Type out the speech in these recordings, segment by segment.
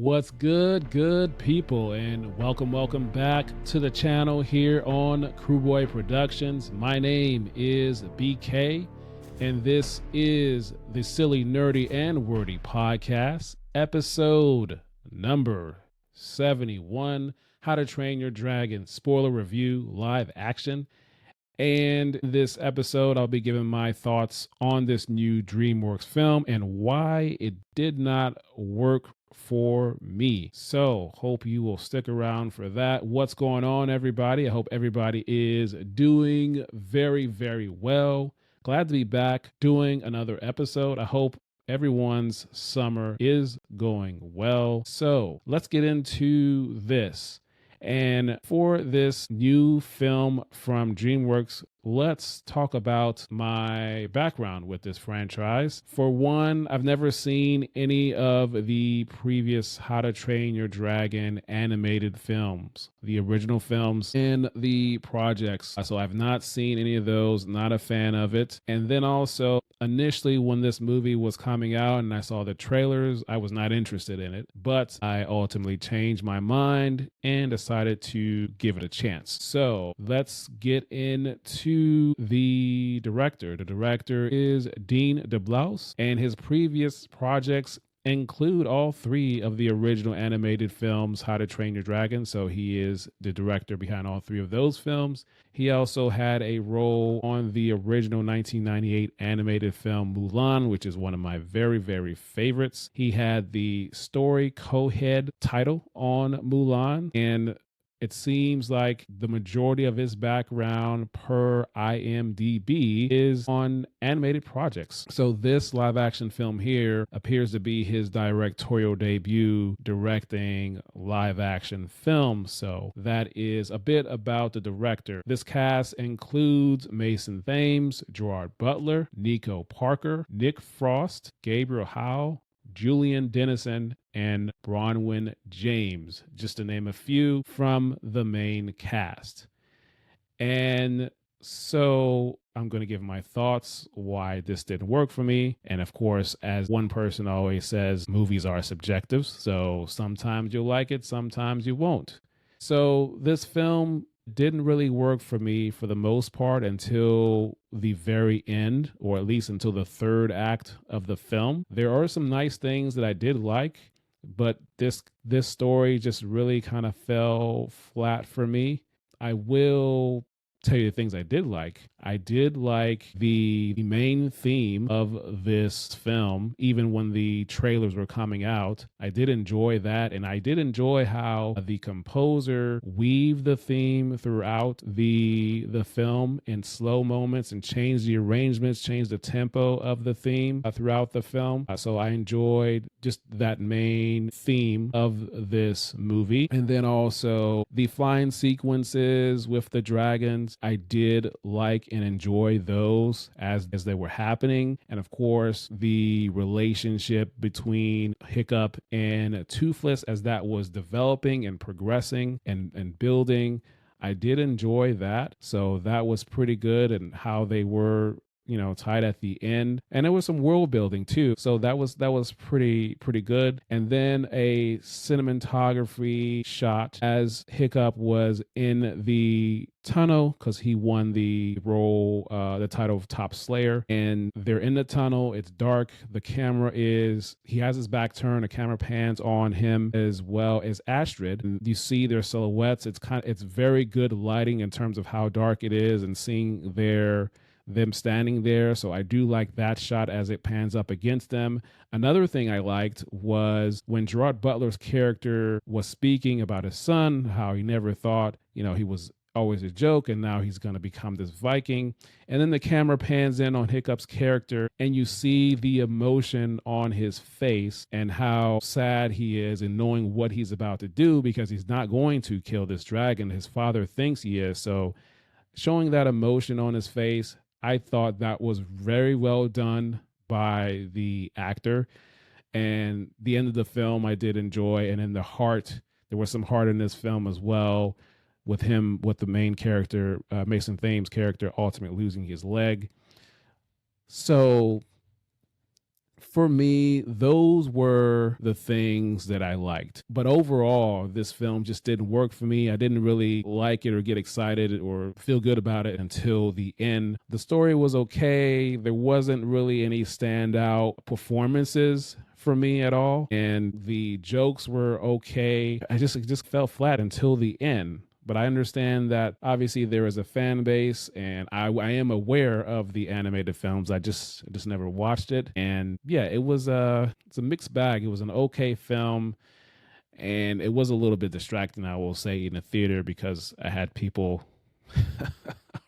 What's good people, and welcome back to the channel here on Crewboy Productions. My name is BK, and this is the Silly, Nerdy, and Wordy podcast, episode number 71, How to Train Your Dragon spoiler review live action. And in this episode, I'll be giving my thoughts on this new DreamWorks film and why it did not work for me. So hope you will stick around for that. What's going on, everybody? I hope everybody is doing very well. Glad to be back doing another episode. I hope everyone's summer is going well. So let's get into this. And for this new film from DreamWorks, let's talk about my background with this franchise. For one, I've never seen any of the previous How to Train Your Dragon animated films, the original films in the projects. So I've not seen any of those, not a fan of it. And then also, initially when this movie was coming out and I saw the trailers, I was not interested in it, but I ultimately changed my mind and decided to give it a chance. So let's get into the director. The director is Dean Deblois, and his previous projects include all three of the original animated films, How to Train Your Dragon. So he is the director behind all three of those films. He also had a role on the original 1998 animated film Mulan, which is one of my very favorites. He had the story co-head title on Mulan, and it seems like the majority of his background per IMDb is on animated projects. So this live action film here appears to be his directorial debut directing live action film. So that is a bit about the director. This cast includes Mason Thames, Gerard Butler, Nico Parker, Nick Frost, Gabriel Howe, Julian Dennison, and Bronwyn James, just to name a few from the main cast. And so I'm going to give my thoughts why this didn't work for me. And of course, as one person always says, movies are subjective. So sometimes you'll like it, sometimes you won't. So this film didn't really work for me for the most part until the very end, or at least until the third act of the film. There are some nice things that I did like, but this story just really kind of fell flat for me. I will tell you the things I did like. I did like the main theme of this film, even when the trailers were coming out. I did enjoy that, and I did enjoy how the composer weaved the theme throughout the film in slow moments and changed the arrangements, changed the tempo of the theme throughout the film. So I enjoyed just that main theme of this movie. And then also the flying sequences with the dragons, I did like and enjoy those as they were happening. And of course, the relationship between Hiccup and Toothless as that was developing and progressing and building, I did enjoy that. So that was pretty good, and how they were tied at the end, and there was some world building too. So that was pretty good. And then a cinematography shot as Hiccup was in the tunnel, because he won the role, the title of Top Slayer, and they're in the tunnel. It's dark. He has his back turned. The camera pans on him as well as Astrid, and you see their silhouettes. It's very good lighting in terms of how dark it is, and seeing them standing there. So I do like that shot as it pans up against them. Another thing I liked was when Gerard Butler's character was speaking about his son, how he never thought, he was always a joke, and now he's going to become this Viking. And then the camera pans in on Hiccup's character, and you see the emotion on his face and how sad he is in knowing what he's about to do, because he's not going to kill this dragon. His father thinks he is. So showing that emotion on his face, I thought that was very well done by the actor. And the end of the film I did enjoy. And in the heart, there was some heart in this film as well, with the main character, Mason Thames' character, ultimately losing his leg. So for me, those were the things that I liked. But overall, this film just didn't work for me. I didn't really like it or get excited or feel good about it until the end. The story was okay. There wasn't really any standout performances for me at all. And the jokes were okay. It just fell flat until the end. But I understand that obviously there is a fan base, and I am aware of the animated films. I just never watched it, and yeah, it's a mixed bag. It was an okay film, and it was a little bit distracting, I will say, in the theater because I had people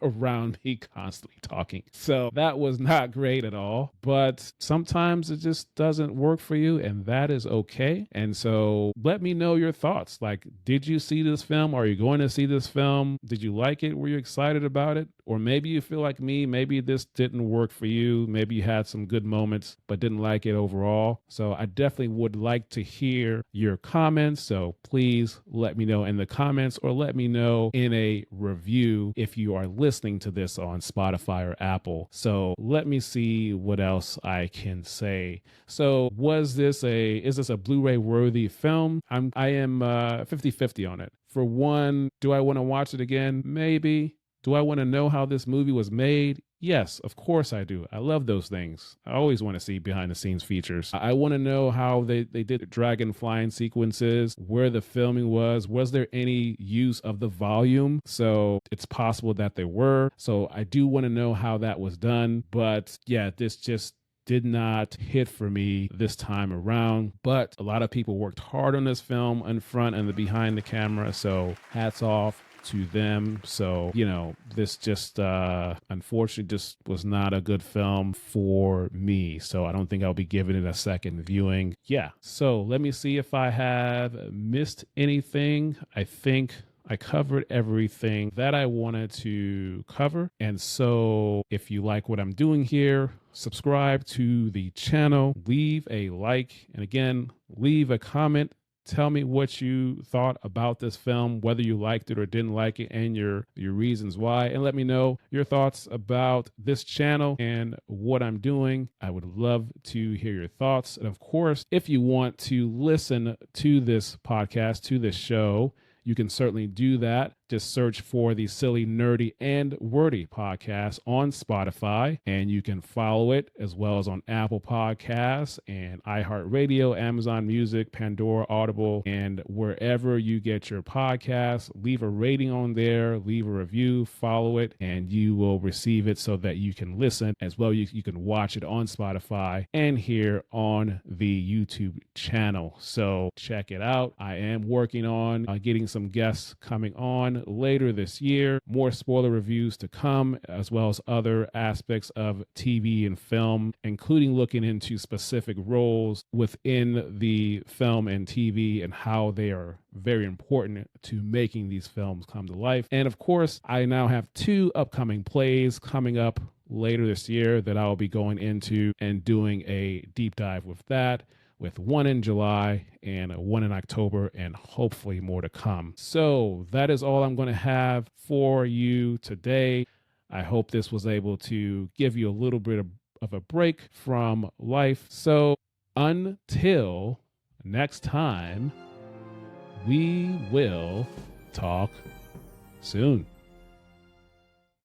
around me constantly talking. So that was not great at all. But sometimes it just doesn't work for you, and that is okay. And so let me know your thoughts. Like, did you see this film? Are you going to see this film? Did you like it? Were you excited about it? Or maybe you feel like me, maybe this didn't work for you. Maybe you had some good moments, but didn't like it overall. So I definitely would like to hear your comments. So please let me know in the comments, or let me know in a review if you are listening to this on Spotify or Apple. So let me see what else I can say. So is this a Blu-ray worthy film? I am 50-50 on it. For one, do I want to watch it again? Maybe. Do I want to know how this movie was made? Yes, of course I do. I love those things. I always want to see behind the scenes features. I want to know how they did dragon flying sequences, where the filming was there any use of the volume? So it's possible that there were. So I do want to know how that was done. But yeah, this just did not hit for me this time around. But a lot of people worked hard on this film in front and the behind the camera. So hats off to them. So, this just unfortunately just was not a good film for me. So I don't think I'll be giving it a second viewing. Yeah. So let me see if I have missed anything. I think I covered everything that I wanted to cover. And so if you like what I'm doing here, subscribe to the channel, leave a like, and again, leave a comment. Tell me what you thought about this film, whether you liked it or didn't like it, and your reasons why. And let me know your thoughts about this channel and what I'm doing. I would love to hear your thoughts. And of course, if you want to listen to this podcast, to this show, you can certainly do that. Just search for the Silly, Nerdy, and Wordy podcast on Spotify, and you can follow it as well as on Apple Podcasts and iHeartRadio, Amazon Music, Pandora, Audible, and wherever you get your podcasts. Leave a rating on there, leave a review, follow it, and you will receive it so that you can listen as well. You can watch it on Spotify and here on the YouTube channel. So check it out. I am working on getting some guests coming on later this year. More spoiler reviews to come, as well as other aspects of TV and film, including looking into specific roles within the film and TV and how they are very important to making these films come to life. And of course, I now have 2 upcoming plays coming up later this year that I'll be going into and doing a deep dive with that, with one in July and one in October, and hopefully more to come. So that is all I'm going to have for you today. I hope this was able to give you a little bit of a break from life. So until next time, we will talk soon.